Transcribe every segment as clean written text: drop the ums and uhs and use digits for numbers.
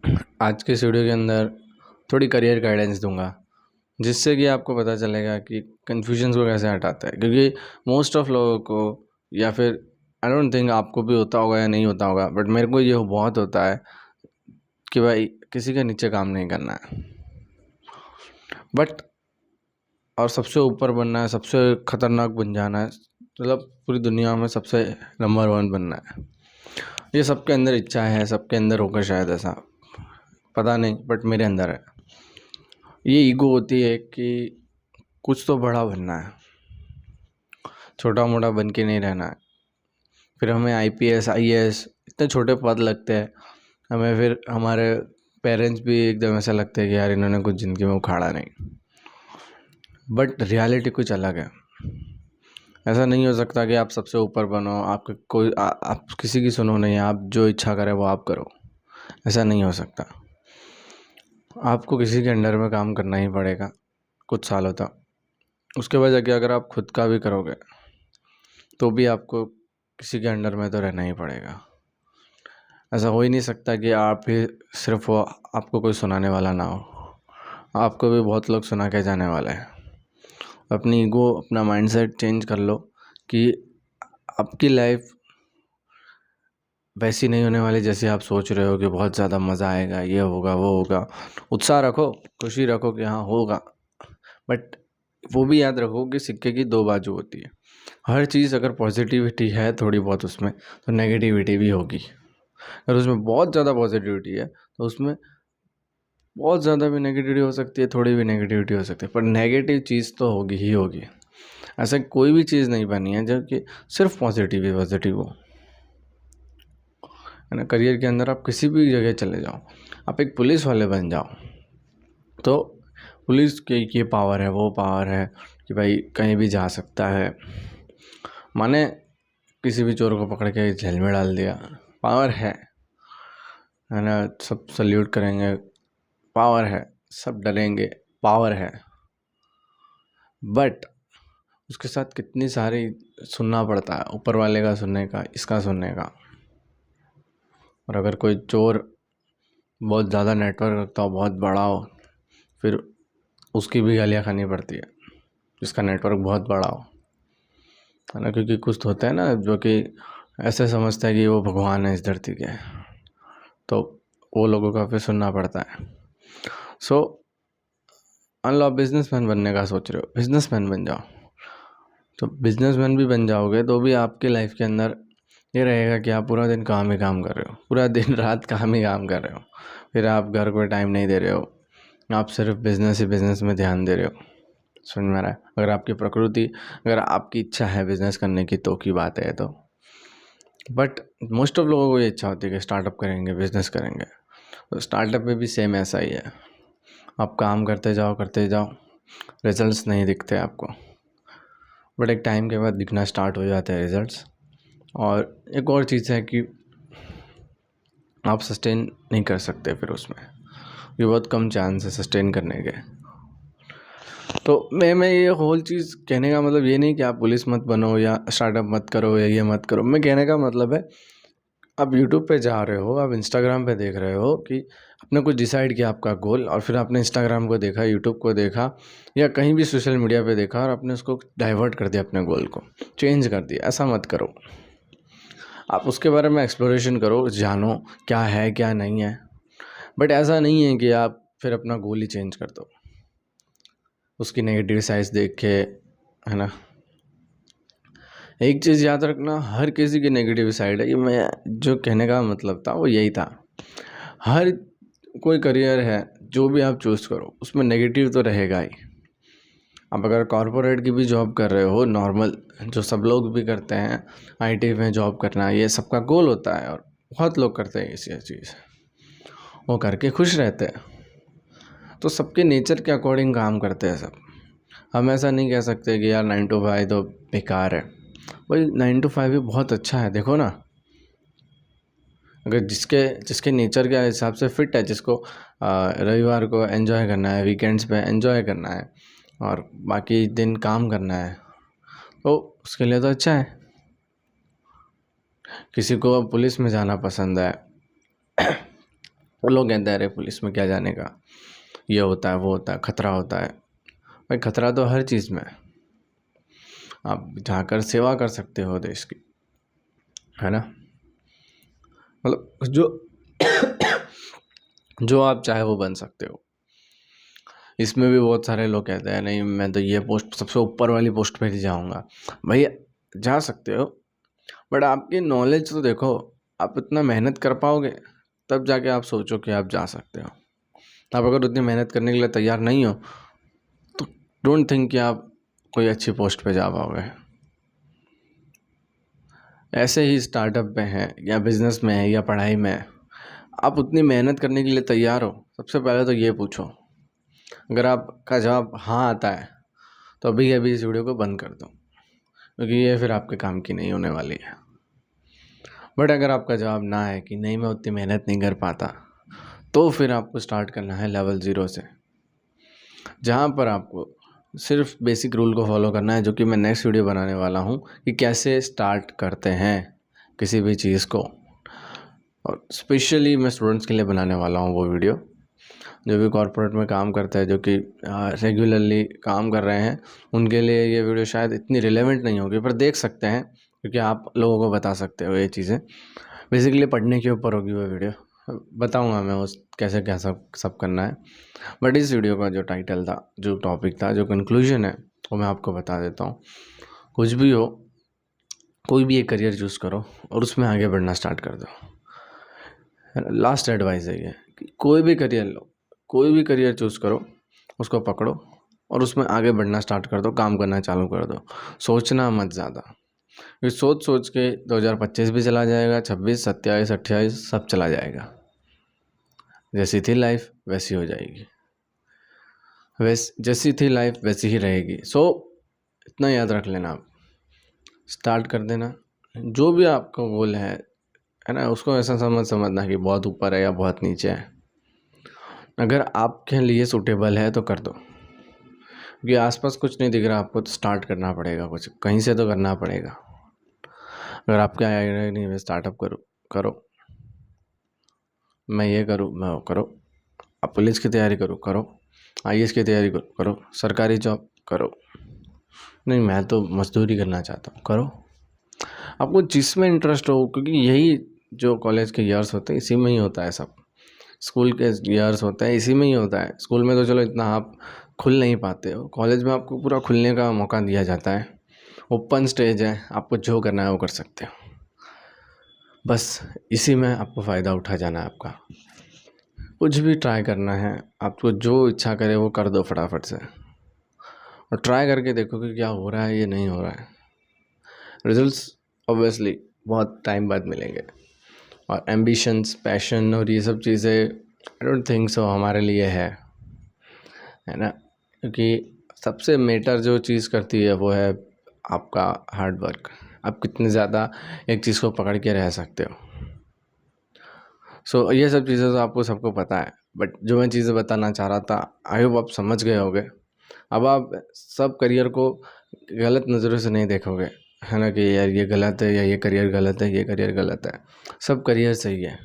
आज के इस वीडियो के अंदर थोड़ी करियर गाइडेंस दूंगा, जिससे कि आपको पता चलेगा कि कन्फ्यूजन्स को कैसे हटाता है। क्योंकि मोस्ट ऑफ लोगों को, या फिर आई डोंट थिंक आपको भी होता होगा या नहीं होता होगा, बट मेरे को ये बहुत होता है कि भाई किसी के नीचे काम नहीं करना है, बट और सबसे ऊपर बनना है, सबसे खतरनाक बन जाना है, मतलब पूरी दुनिया में सबसे नंबर वन बनना है। ये सबके अंदर इच्छा है, सबके अंदर होगा शायद, ऐसा पता नहीं, बट मेरे अंदर है। ये ईगो होती है कि कुछ तो बड़ा बनना है, छोटा मोटा बन के नहीं रहना है। फिर हमें आईपीएस आईएएस इतने छोटे पद लगते हैं हमें, फिर हमारे पेरेंट्स भी एकदम ऐसा लगता है कि यार इन्होंने कुछ ज़िंदगी में उखाड़ा नहीं। बट रियलिटी कुछ अलग है। ऐसा नहीं हो सकता कि आप सबसे ऊपर बनो, आपके कोई आप किसी की सुनो नहीं, आप जो इच्छा करे वो आप करो। ऐसा नहीं हो सकता। आपको किसी के अंडर में काम करना ही पड़ेगा कुछ सालों तक। उसके बाद जाके अगर आप खुद का भी करोगे तो भी आपको किसी के अंडर में तो रहना ही पड़ेगा। ऐसा हो ही नहीं सकता कि आप ही सिर्फ हो, आपको कोई सुनाने वाला ना हो। आपको भी बहुत लोग सुना के जाने वाले हैं। अपनी ईगो, अपना माइंडसेट चेंज कर लो कि आपकी लाइफ वैसी नहीं होने वाली जैसे आप सोच रहे हो कि बहुत ज़्यादा मज़ा आएगा, ये होगा वो होगा। उत्साह रखो, खुशी रखो कि हाँ होगा, बट वो भी याद रखो कि सिक्के की दो बाजू होती है। हर चीज़ अगर पॉजिटिविटी है थोड़ी बहुत उसमें, तो नेगेटिविटी भी होगी। अगर उसमें बहुत ज़्यादा पॉजिटिविटी है तो उसमें बहुत ज़्यादा भी नेगेटिविटी हो सकती है, थोड़ी भी नेगेटिविटी हो सकती है, पर नेगेटिव चीज़ तो होगी ही होगी। ऐसा कोई भी चीज़ नहीं बनी है जो कि सिर्फ पॉजिटिव ही पॉजिटिव हो, है ना। करियर के अंदर आप किसी भी जगह चले जाओ, आप एक पुलिस वाले बन जाओ, तो पुलिस के ये पावर है, वो पावर है कि भाई कहीं भी जा सकता है। माने किसी भी चोर को पकड़ के जेल में डाल दिया, पावर है ना। सब सल्यूट करेंगे, पावर है। सब डरेंगे, पावर है। बट उसके साथ कितनी सारी सुनना पड़ता है, ऊपर वाले का सुनने का, इसका सुनने का। और अगर कोई चोर बहुत ज़्यादा नेटवर्क रखता हो, बहुत बड़ा हो, फिर उसकी भी गालियाँ खानी पड़ती है, जिसका नेटवर्क बहुत बड़ा हो, है ना। क्योंकि कुछ तो होता है ना जो कि ऐसे समझता है कि वो भगवान है इस धरती के, तो वो लोगों का फिर सुनना पड़ता है। सो मान लो आप बिजनेसमैन बनने का सोच रहे हो, बिजनेसमैन बन जाओ। तो बिजनेसमैन भी बन जाओगे तो भी आपकी लाइफ के अंदर ये रहेगा कि आप पूरा दिन काम ही काम कर रहे हो, पूरा दिन रात काम ही काम कर रहे हो। फिर आप घर को टाइम नहीं दे रहे हो, आप सिर्फ बिजनेस ही बिजनेस में ध्यान दे रहे हो। समझ में आ रहा है? अगर आपकी प्रकृति, अगर आपकी इच्छा है बिजनेस करने की तो की बात है तो। बट मोस्ट ऑफ लोगों को ये इच्छा होती है कि स्टार्टअप करेंगे, बिजनेस करेंगे। तो स्टार्टअप में भी सेम ऐसा ही है। आप काम करते जाओ, रिजल्ट्स नहीं दिखते आपको, बट एक टाइम के बाद दिखना स्टार्ट हो जाते हैं रिजल्ट्स। और एक और चीज़ है कि आप सस्टेन नहीं कर सकते फिर उसमें, ये बहुत कम चांस है सस्टेन करने के। तो मैं ये होल चीज़ कहने का मतलब ये नहीं कि आप पुलिस मत बनो या स्टार्टअप मत करो या ये मत करो। मैं कहने का मतलब है, आप यूट्यूब पे जा रहे हो, आप इंस्टाग्राम पे देख रहे हो कि आपने कुछ डिसाइड किया आपका गोल, और फिर आपने इंस्टाग्राम को देखा, यूट्यूब को देखा, या कहीं भी सोशल मीडिया पे देखा, और आपने उसको डाइवर्ट कर दिया, अपने गोल को चेंज कर दिया। ऐसा मत करो। आप उसके बारे में एक्सप्लोरेशन करो, जानो क्या है क्या नहीं है, बट ऐसा नहीं है कि आप फिर अपना गोल ही चेंज कर दो उसकी नेगेटिव साइड्स देख के, है ना। एक चीज़ याद रखना, हर किसी की नेगेटिव साइड है। ये मैं जो कहने का मतलब था वो यही था। हर कोई करियर है, जो भी आप चूज़ करो उसमें नेगेटिव तो रहेगा ही। आप अगर कॉरपोरेट की भी जॉब कर रहे हो, नॉर्मल जो सब लोग भी करते हैं, आईटी में जॉब करना, ये सबका गोल होता है, और बहुत लोग करते हैं इसी चीज़, वो करके खुश रहते हैं। तो सबके नेचर के अकॉर्डिंग काम करते हैं सब। हम ऐसा नहीं कह सकते कि यार 9 to 5 तो बेकार है। भाई 9 to 5 भी बहुत अच्छा है, देखो ना। अगर जिसके जिसके नेचर के हिसाब से फिट है, जिसको रविवार को एंजॉय करना है, वीकेंड्स पे एंजॉय करना है, और बाकी दिन काम करना है, तो उसके लिए तो अच्छा है। किसी को पुलिस में जाना पसंद है, वो लोग कहते हैं अरे पुलिस में क्या जाने का, ये होता है वो होता है, खतरा होता है। भाई खतरा तो हर चीज़ में है। आप जाकर सेवा कर सकते हो देश की, है ना। मतलब जो आप चाहे वो बन सकते हो। इसमें भी बहुत सारे लोग कहते हैं नहीं मैं तो ये पोस्ट सबसे ऊपर वाली पोस्ट पे ही जाऊँगा। भाई जा सकते हो, बट आपकी नॉलेज तो देखो, आप इतना मेहनत कर पाओगे तब जाके आप सोचो कि आप जा सकते हो। आप अगर उतनी मेहनत करने के लिए तैयार नहीं हो तो डोंट थिंक कि आप कोई अच्छी पोस्ट पे जा पाओगे। ऐसे ही स्टार्टअप में है या बिजनेस में है या पढ़ाई में है, आप उतनी मेहनत करने के लिए तैयार हो? सबसे पहले तो ये पूछो। अगर आपका जवाब हाँ आता है तो अभी अभी इस वीडियो को बंद कर दो, क्योंकि ये फिर आपके काम की नहीं होने वाली है। बट अगर आपका जवाब ना है कि नहीं मैं उतनी मेहनत नहीं कर पाता, तो फिर आपको स्टार्ट करना है लेवल 0 से, जहाँ पर आपको सिर्फ बेसिक रूल को फॉलो करना है, जो कि मैं नेक्स्ट वीडियो बनाने वाला हूँ कि कैसे स्टार्ट करते हैं किसी भी चीज़ को। और स्पेशली मैं स्टूडेंट्स के लिए बनाने वाला हूँ वो वीडियो, जो भी कॉर्पोरेट में काम करते हैं, जो कि रेगुलरली काम कर रहे हैं, उनके लिए ये वीडियो शायद इतनी रिलेवेंट नहीं होगी, पर देख सकते हैं क्योंकि आप लोगों को बता सकते हो ये चीज़ें। बेसिकली पढ़ने के ऊपर होगी वो वीडियो, बताऊंगा मैं उस कैसे क्या सब करना है। बट इस वीडियो का जो टाइटल था, जो टॉपिक था, जो कंक्लूजन है, वो मैं आपको बता देता हूँ। कुछ भी हो, कोई भी एक करियर चूज़ करो और उसमें आगे बढ़ना स्टार्ट कर दो। लास्ट एडवाइस है ये कि कोई भी करियर लो, कोई भी करियर चूज़ करो, उसको पकड़ो और उसमें आगे बढ़ना स्टार्ट कर दो, काम करना चालू कर दो। सोचना मत ज़्यादा, क्योंकि सोच सोच के 2025 भी चला जाएगा, 26, 27, 28 सब चला जाएगा। जैसी थी लाइफ वैसी हो जाएगी, जैसी थी लाइफ वैसी ही रहेगी। सो इतना याद रख लेना, आप स्टार्ट कर देना। जो भी आपका गोल है ना, उसको ऐसा समझना कि बहुत ऊपर है या बहुत नीचे है। अगर आपके लिए सूटेबल है तो कर दो, क्योंकि आसपास कुछ नहीं दिख रहा आपको, तो स्टार्ट करना पड़ेगा, कुछ कहीं से तो करना पड़ेगा। अगर आपके आइडिया नहीं, मैं स्टार्टअप करो, मैं ये करूँ, मैं वो करो, आप पुलिस की तैयारी करो, IAS की तैयारी करो, सरकारी जॉब करो, नहीं मैं तो मजदूरी करना चाहता हूँ, करो। आपको जिसमें इंटरेस्ट हो, क्योंकि यही जो कॉलेज के ईयर्स होते हैं इसी में ही होता है सब, स्कूल के ईयर्स होते हैं इसी में ही होता है। स्कूल में तो चलो इतना आप खुल नहीं पाते हो, कॉलेज में आपको पूरा खुलने का मौका दिया जाता है, ओपन स्टेज है, आपको जो करना है वो कर सकते हो। बस इसी में आपको फ़ायदा उठा जाना है आपका। कुछ भी ट्राई करना है, आपको जो इच्छा करे वो कर दो फटाफट से, और ट्राई करके देखो कि क्या हो रहा है, ये नहीं हो रहा है। रिजल्ट्स ऑब्वियसली बहुत टाइम बाद मिलेंगे, और एम्बिशंस, पैशन और ये सब चीज़ें आई डोंट थिंक सो हमारे लिए है ना। क्योंकि सबसे मैटर जो चीज़ करती है वो है आपका हार्ड वर्क, आप कितने ज़्यादा एक चीज़ को पकड़ के रह सकते हो। सो ये सब चीज़ें तो आपको सबको पता है, बट जो मैं चीज़ें बताना चाह रहा था, आई होप आप समझ गए होगे। अब आप सब करियर को गलत नज़रों से नहीं देखोगे, है ना, कि यार ये गलत है या ये करियर गलत है, ये करियर गलत है। सब करियर सही है,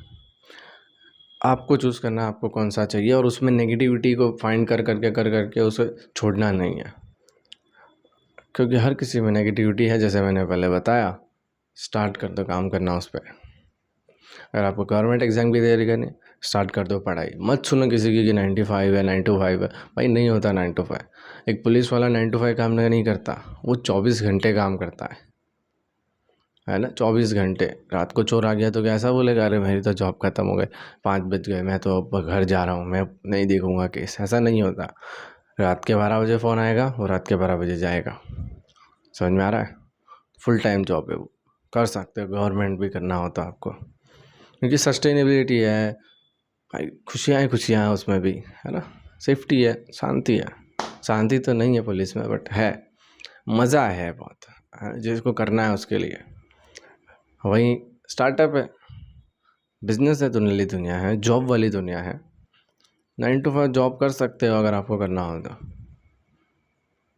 आपको चूज़ करना है आपको कौन सा चाहिए, और उसमें नेगेटिविटी को फाइंड कर करके उसे छोड़ना नहीं है, क्योंकि हर किसी में नेगेटिविटी है। जैसे मैंने पहले बताया, स्टार्ट कर दो काम करना उस पर। अगर आपको गवर्नमेंट एग्ज़ाम की तैयारी करनी, स्टार्ट कर दो पढ़ाई। मत सुनो किसी की कि 9 to 5 है, 9 to 5 है। भाई नहीं होता 9 to 5। एक पुलिस वाला 9 to 5 काम नहीं करता, वो 24 घंटे काम करता है ना। 24 घंटे। रात को चोर आ गया तो कैसा बोलेगा, अरे मेरी तो जॉब ख़त्म हो गई, 5 बज गए, मैं तो अब घर जा रहा हूँ, मैं नहीं देखूँगा केस। ऐसा नहीं होता। रात के 12 बजे फ़ोन आएगा, वो रात के 12 बजे जाएगा। समझ में आ रहा है? फुल टाइम जॉब है वो, कर सकते हो, गवर्नमेंट भी करना होता आपको, क्योंकि सस्टेनेबिलिटी है भाई, खुशियाँ ही खुशियाँ हैं उसमें भी, है ना। सेफ्टी है, शांति है। शांति तो नहीं है पुलिस में, बट है, मज़ा है बहुत, जिसको करना है उसके लिए। वहीं स्टार्टअप है, बिजनेस है, दुनिया दुनिया है, जॉब वाली दुनिया है। 9 to 5 जॉब कर सकते हो अगर आपको करना हो तो,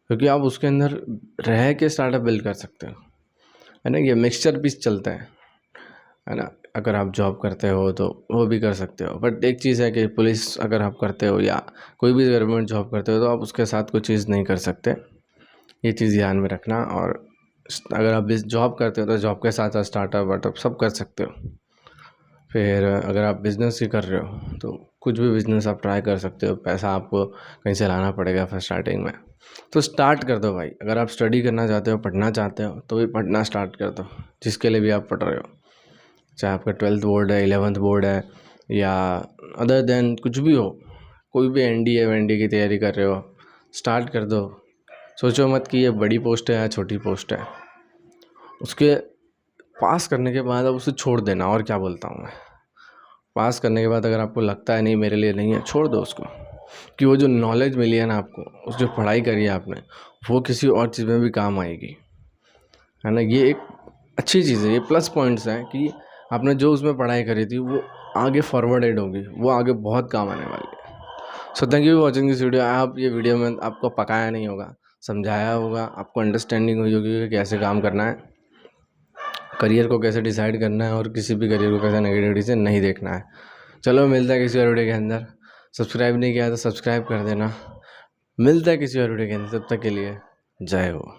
क्योंकि आप उसके अंदर रह के स्टार्टअप बिल्ड कर सकते हो, है ना। ये मिक्सचर पीस चलता है ना। अगर आप जॉब करते हो तो वो भी कर सकते हो। बट एक चीज़ है कि पुलिस अगर आप करते हो या कोई भी गवर्नमेंट जॉब करते हो तो आप उसके साथ कोई चीज़ नहीं कर सकते, ये चीज़ ध्यान में रखना। और अगर आप जॉब करते हो तो जॉब के साथ साथ स्टार्टअप वार्टअप सब कर सकते हो। फिर अगर आप बिज़नेस ही कर रहे हो तो कुछ भी बिज़नेस आप ट्राई कर सकते हो, पैसा आपको कहीं से लाना पड़ेगा फिर स्टार्टिंग में, तो स्टार्ट कर दो भाई। अगर आप स्टडी करना चाहते हो, पढ़ना चाहते हो, तो भी पढ़ना स्टार्ट कर दो, जिसके लिए भी आप पढ़ रहे हो, चाहे आपका 12th बोर्ड है, 11th बोर्ड है, या अदर देन कुछ भी हो, कोई भी NDA वनडीए की तैयारी कर रहे हो, स्टार्ट कर दो। सोचो मत कि ये बड़ी पोस्ट है या छोटी पोस्ट है, उसके पास करने के बाद अब उसे छोड़ देना। और क्या बोलता हूँ मैं, पास करने के बाद अगर आपको लगता है नहीं मेरे लिए नहीं है, छोड़ दो उसको, कि वो जो नॉलेज मिली है ना आपको, उस जो पढ़ाई करी है आपने, वो किसी और चीज़ में भी काम आएगी, है ना। ये एक अच्छी चीज़ है, ये प्लस पॉइंट्स हैं कि आपने जो उसमें पढ़ाई करी थी वो आगे फॉरवर्डेड होगी, वो आगे बहुत काम आने वाली है। So thank you watching this video. आप ये वीडियो में आपको पकाया नहीं होगा, समझाया होगा, आपको अंडरस्टैंडिंग हुई होगी कि कैसे काम करना है, करियर को कैसे डिसाइड करना है, और किसी भी करियर को कैसे नेगेटिविटी से नहीं देखना है। चलो मिलता है किसी और वीडियो के अंदर। सब्सक्राइब नहीं किया तो सब्सक्राइब कर देना। मिलता है किसी और वीडियो के अंदर, तब तक के लिए जय हो।